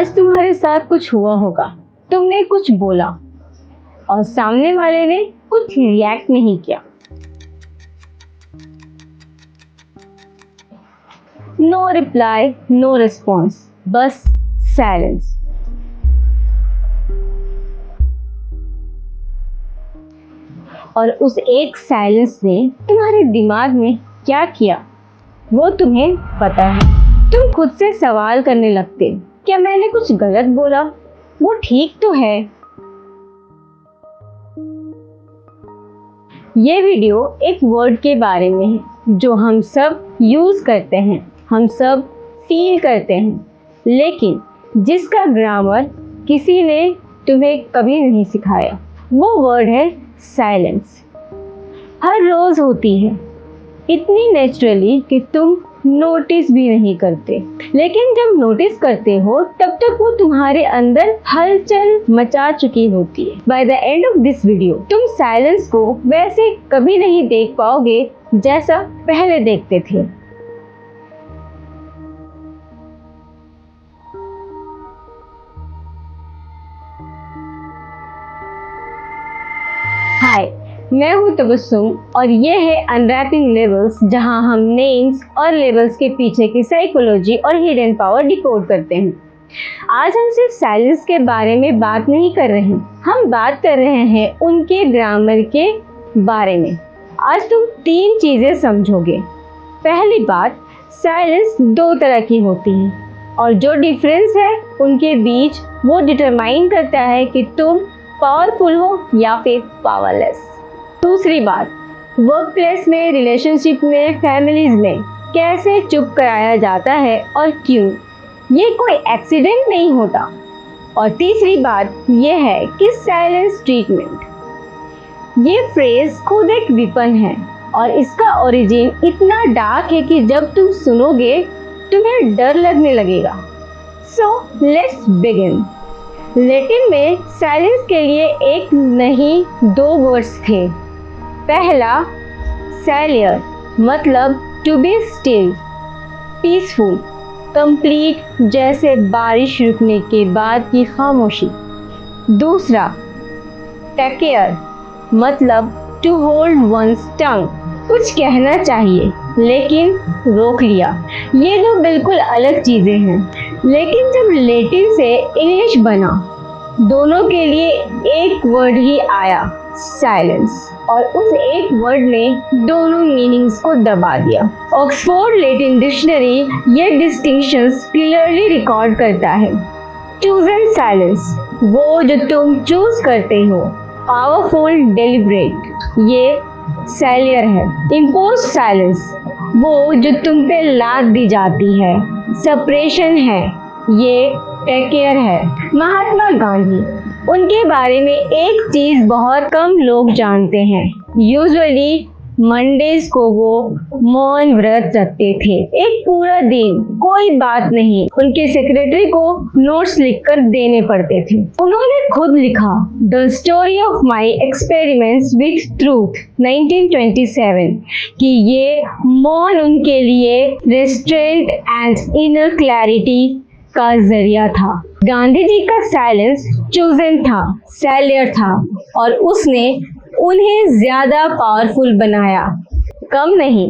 आज तुम्हारे साथ कुछ हुआ होगा, तुमने कुछ बोला और सामने वाले ने कुछ रिएक्ट नहीं किया। नो रिप्लाई, नो रिस्पॉन्स, बस साइलेंस। और उस एक साइलेंस ने तुम्हारे दिमाग में क्या किया वो तुम्हें पता है। तुम खुद से सवाल करने लगते, क्या मैंने कुछ गलत बोला? वो ठीक तो है। ये वीडियो एक वर्ड के बारे में है जो हम सब यूज करते हैं, हम सब फील करते हैं, लेकिन जिसका ग्रामर किसी ने तुम्हें कभी नहीं सिखाया। वो वर्ड है साइलेंस। हर रोज होती है, इतनी नेचुरली कि तुम नोटिस भी नहीं करते, लेकिन जब नोटिस करते हो तब तक वो तुम्हारे अंदर हलचल मचा चुकी होती है। By the end of this video तुम साइलेंस को वैसे कभी नहीं देख पाओगे जैसा पहले देखते थे। हाय, मैं हूँ तबस्सुम और ये है अनरैपिंग लेवल्स, जहाँ हम नेम्स और लेवल्स के पीछे की साइकोलॉजी और हिडन पावर डिकोड करते हैं। आज हम सिर्फ साइलेंस के बारे में बात नहीं कर रहे हैं, हम बात कर रहे हैं उनके ग्रामर के बारे में। आज तुम 3 चीजें समझोगे। पहली बात, साइलेंस 2 तरह की होती है और जो डिफरेंस है उनके बीच वो डिटरमाइन करता है कि तुम पावरफुल हो या फिर पावरलेस। दूसरी बात, वर्क प्लेस में, रिलेशनशिप में, फैमिलीज में कैसे चुप कराया जाता है और क्यों, ये कोई एक्सीडेंट नहीं होता। और तीसरी बात ये है कि साइलेंस ट्रीटमेंट। ये फ्रेज खुद एक विपन है और इसका ओरिजिन इतना डार्क है कि जब तुम सुनोगे तुम्हें डर लगने लगेगा। So let's begin. लैटिन में साइलेंस के लिए एक नहीं 2 वर्ड्स थे। पहला सैलियर, मतलब to be still, peaceful, complete, जैसे बारिश रुकने के बाद की खामोशी। दूसरा टेकेयर, मतलब टू होल्ड वंस टंग, कुछ कहना चाहिए लेकिन रोक लिया। ये 2 बिल्कुल अलग चीजें हैं, लेकिन जब लैटिन से इंग्लिश बना दोनों के लिए एक वर्ड ही आया, साइलेंस, और उस एक वर्ड ने दोनों मीनिंग्स को दबा दिया। ऑक्सफोर्ड लैटिन डिक्शनरी ये डिस्टिंक्शंस क्लियरली रिकॉर्ड करता है। चूजन साइलेंस, वो जो तुम चूज करते हो। पावरफुल डेलिब्रेट, ये सैलियर है। इम्पोज साइलेंस, वो जो तुम पे लाद दी जाती है। सप्रेशन है, ये टेक केयर है। महात्मा गांधी, उनके बारे में एक चीज बहुत कम लोग जानते हैं। यूजुअली मंडेज को वो मौन व्रत रखते थे, एक पूरा दिन कोई बात नहीं। उनके सेक्रेटरी को नोट्स लिखकर देने पड़ते थे। उन्होंने खुद लिखा the story of my experiments with truth 1927 कि ये मौन उनके लिए रेस्ट्रेंट एंड इनर क्लैरिटी का जरिया था। गांधी जी का साइलेंस चूजन था, सैलियर था, और उसने उन्हें ज्यादा पावरफुल बनाया, कम नहीं।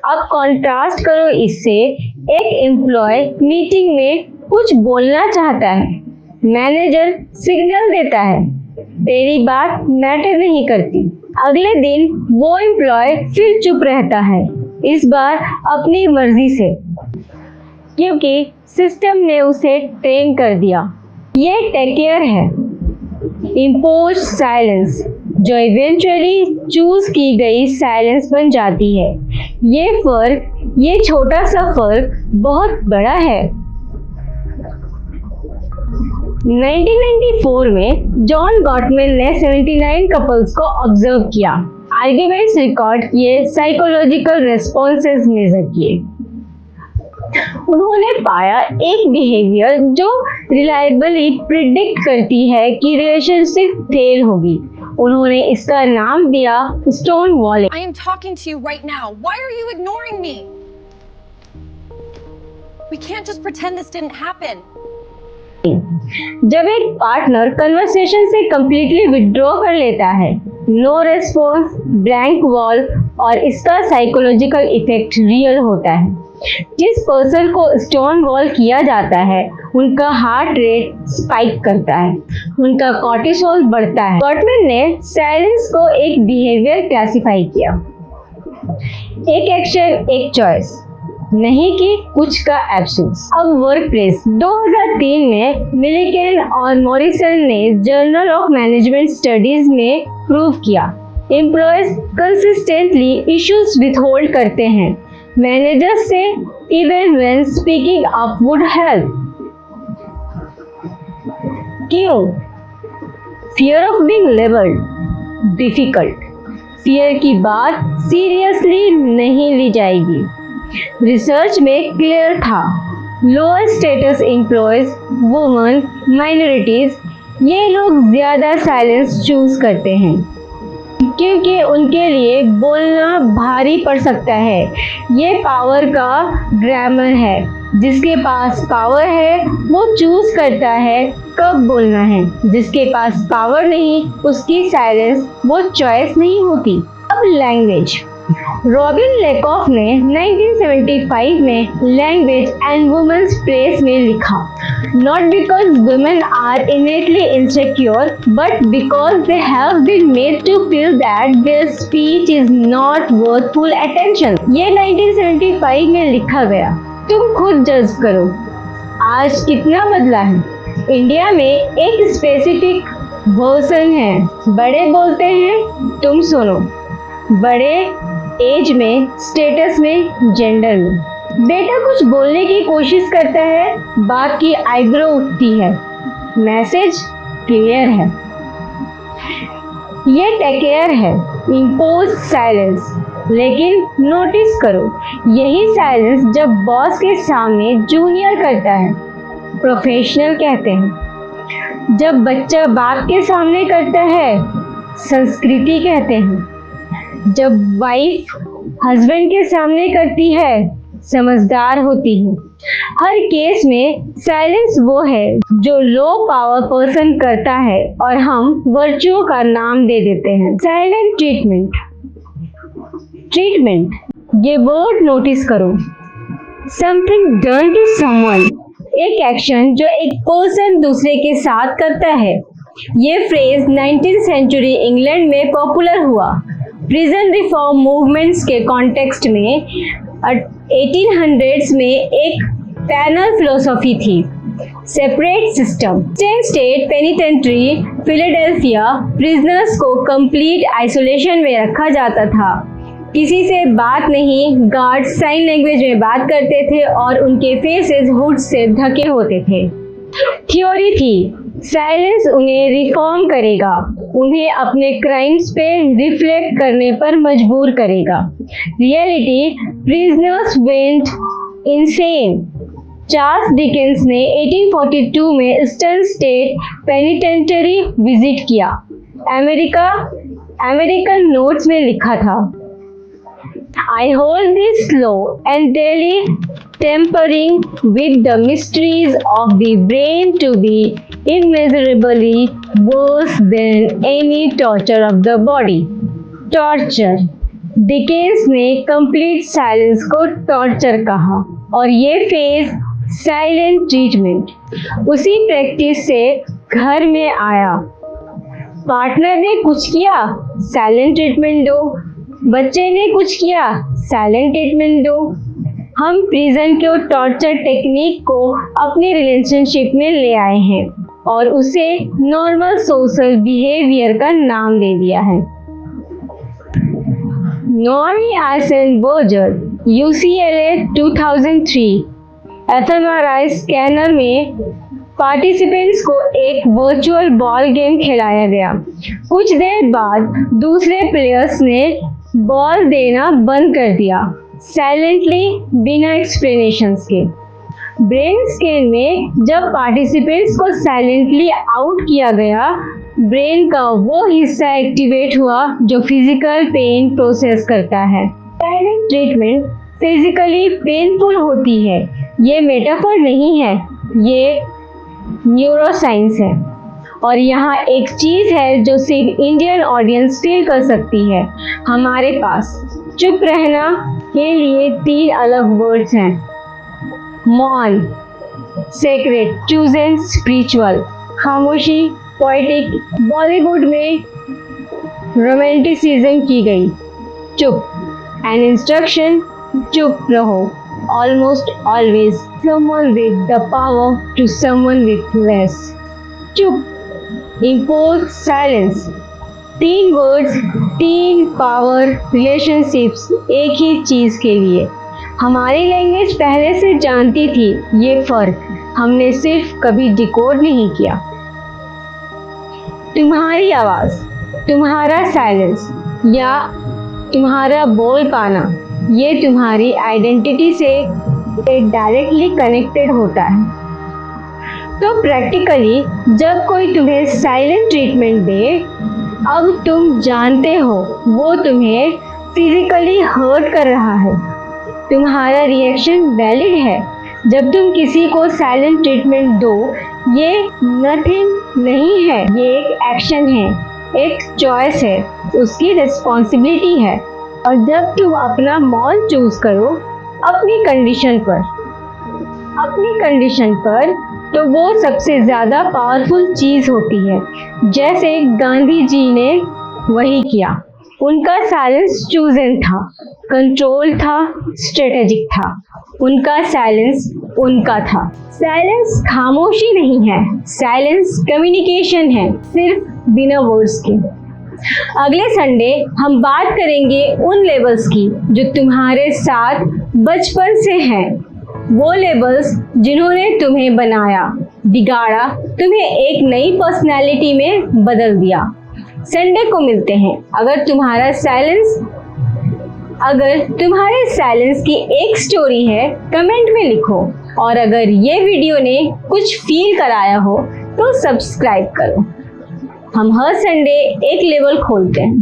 अब कॉन्ट्रास्ट करो इससे, एक एम्प्लॉय मीटिंग में कुछ बोलना चाहता है, मैनेजर सिग्नल देता है, तेरी बात मैटर नहीं करती। अगले दिन वो एम्प्लॉय फिर चुप रहता है, इस बार अपनी मर्जी से, क्योंकि सिस्टम ने उसे ट्रेन कर दिया। ये टेक केयर है। इम्पोज साइलेंस, जो इवेंचुअली चूज की गई साइलेंस बन जाती है। ये फर्क, ये छोटा सा फर्क बहुत बड़ा है। 1994 में जॉन गॉटमैन ने 79 कपल्स को ऑब्जर्व किया, आर्ग्यूमेंट्स रिकॉर्ड किए, साइकोलॉजिकल रेस्पॉन्सेस मेजर किए। उन्होंने पाया एक बिहेवियर जो रिलायबली प्रिडिक्ट करती है कि रिलेशनशिप फेल होगी। उन्होंने इसका नाम दिया stone वॉलिंग। I am talking to you right now. Why are you ignoring me? We can't just pretend this didn't happen. जब एक पार्टनर कन्वर्सेशन से कंप्लीटली विड्रॉ कर लेता है, नो रेस्पॉन्स, ब्लैंक वॉल, और इसका साइकोलॉजिकल इफेक्ट रियल होता है। जिस पर्सन को स्टोन वॉल किया जाता है, उनका हार्ट रेट स्पाइक करता है, उनका कॉर्टिसोल बढ़ता है। गॉटमैन ने साइलेंस को एक बिहेवियर क्लासिफाई किया, एक एक्शन एक चॉइस, नहीं कि कुछ का एब्सेंस। अब वर्क प्लेस 2003 में मिलिकेन और मॉरिसन ने जर्नल ऑफ मैनेजमेंट स्टडीज में प्रूव किया, एम्प्लॉयज कंसिस्टेंटली इश्यूज विथहोल्ड करते हैं मैनेजर्स से, even when speaking up would help. क्यों? Fear of being labelled difficult. Fear की बात सीरियसली नहीं ली जाएगी। रिसर्च में क्लियर था, lower status employees, woman, minorities, ये लोग ज्यादा साइलेंस चूज करते हैं क्योंकि उनके लिए बोलना भारी पड़ सकता है। ये पावर का ग्रामर है, जिसके पास पावर है वो चूज करता है कब बोलना है, जिसके पास पावर नहीं उसकी साइलेंस वो चॉइस नहीं होती। अब लैंग्वेज। रॉबिन लेकॉफ ने 1975 में लैंग्वेज एंड वुमेन्स प्लेस में लिखा, not because women are innately insecure but because they have been made to feel that their speech is not worth full attention। ये 1975 में लिखा गया। तुम खुद जज करो आज कितना बदला है। इंडिया में एक स्पेसिफिक वर्जन है, बड़े बोलते हैं, तुम सुनो, बड़े एज में, स्टेटस में, जेंडर में। बेटा कुछ बोलने की कोशिश करता है, बाप की आईब्रो उठती है, मैसेज क्लियर है। ये टेकेयर है, इम्पोज साइलेंस। लेकिन नोटिस करो, यही साइलेंस जब बॉस के सामने जूनियर करता है, प्रोफेशनल कहते हैं। जब बच्चा बाप के सामने करता है, संस्कृति कहते हैं। जब वाइफ हस्बैंड के सामने करती है, समझदार होती है। हर केस में साइलेंस वो है जो लो पावर पर्सन करता है और हम वर्चुओं का नाम दे देते हैं। Silent treatment. ट्रीटमेंट, ये वर्ड नोटिस करो, समथिंग डन टू समवन, एक एक्शन जो एक पर्सन दूसरे के साथ करता है। ये फ्रेज 19th सेंचुरी इंग्लैंड में पॉपुलर हुआ। प्रिजन रिफॉर्म मूवमेंट्स के कॉन्टेक्स्ट में 1800s में एक पैनल फिलोसॉफी थी, separate system. State penitentiary Philadelphia prisoners को कंप्लीट आइसोलेशन में रखा जाता था, किसी से बात नहीं, गार्ड साइन लैंग्वेज में बात करते थे और उनके फेसेस हुड से ढके होते थे। थ्योरी थी, साइलेंस उन्हें रिफॉर्म करेगा, उन्हें अपने क्राइम्स पे रिफ्लेक्ट करने पर मजबूर करेगा। Reality, prisoners went insane. Charles Dickens ने 1842 में ईस्टर्न स्टेट पेनिटेंटरी विजिट किया। अमेरिकन नोट्स में लिखा था, I hold this slow and daily tampering with the mysteries of the brain to be immeasurably worse than any torture of the body। Torture, Dickens ने complete silence को torture कहा और ये phase silent treatment उसी practice से घर में आया। पार्टनर ने कुछ किया, साइलेंट ट्रीटमेंट दो। बच्चे ने कुछ किया, साइलेंट ट्रीटमेंट दो। हम प्रिजन के टॉर्चर टेक्निक को अपनी रिलेशनशिप में ले आए हैं और उसे नॉर्मल सोशल बिहेवियर का नाम दे दिया है। नॉर्मी आइसेनबर्गर, UCLA 2003 fMRI स्कैनर में पार्टिसिपेंट्स को एक वर्चुअल बॉल गेम खिलाया गया। कुछ देर बाद दूसरे प्लेयर्स ने बॉल देना बंद कर दिया, साइलेंटली, बिना एक्सप्लेनेशंस के। ब्रेन स्कैन में जब पार्टिसिपेंट्स को साइलेंटली आउट किया गया, ब्रेन का वो हिस्सा एक्टिवेट हुआ जो फिजिकल पेन प्रोसेस करता है। साइलेंट ट्रीटमेंट फिजिकली पेनफुल होती है, ये मेटाफर नहीं है, ये न्यूरोसाइंस है। और यहाँ एक चीज़ है जो सिर्फ इंडियन ऑडियंस फील कर सकती है। हमारे पास चुप रहना के लिए 3 अलग वर्ड्स हैं। मौन सेक्रेट, चूजन स्पिरिचुअल। खामोशी पोएटिक, बॉलीवुड में रोमांटिसिज्म की गई। चुप एन इंस्ट्रक्शन, चुप रहो। Almost always someone with the power to someone with less. चुप impose silence। 3 words, 3 power relationships एक ही चीज के लिए। हमारी लैंग्वेज पहले से जानती थी ये फर्क, हमने सिर्फ कभी डिकोड नहीं किया। तुम्हारी आवाज, तुम्हारा साइलेंस या तुम्हारा बोल पाना, ये तुम्हारी आइडेंटिटी से डायरेक्टली कनेक्टेड होता है। तो प्रैक्टिकली जब कोई तुम्हें साइलेंट ट्रीटमेंट दे, अब तुम जानते हो वो तुम्हें फिजिकली हर्ट कर रहा है। तुम्हारा रिएक्शन वैलिड है। जब तुम किसी को साइलेंट ट्रीटमेंट दो, ये नथिंग नहीं है, ये एक एक्शन है, एक चॉइस है, उसकी रिस्पॉन्सिबिलिटी है। और जब तुम अपना मौन चूज करो अपनी कंडीशन पर, तो वो सबसे ज़्यादा पावरफुल चीज़ होती है। जैसे गांधी जी ने वही किया। उनका साइलेंस चूजन था, कंट्रोल था, स्ट्रेटेजिक था। उनका साइलेंस उनका था। साइलेंस खामोशी नहीं है, साइलेंस कम्युनिकेशन है, सिर्फ बिना वर्ड्स के। अगले संडे हम बात करेंगे उन लेबल्स की जो तुम्हारे साथ बचपन से हैं। वो लेबल्स जिन्होंने तुम्हें बनाया, बिगाड़ा, तुम्हें एक नई पर्सनैलिटी में बदल दिया। संडे को मिलते हैं। अगर तुम्हारे साइलेंस की एक स्टोरी है, कमेंट में लिखो। और अगर ये वीडियो ने कुछ फील कराया हो तो सब्सक्राइब करो। हम हर संडे एक लेवल खोलते हैं।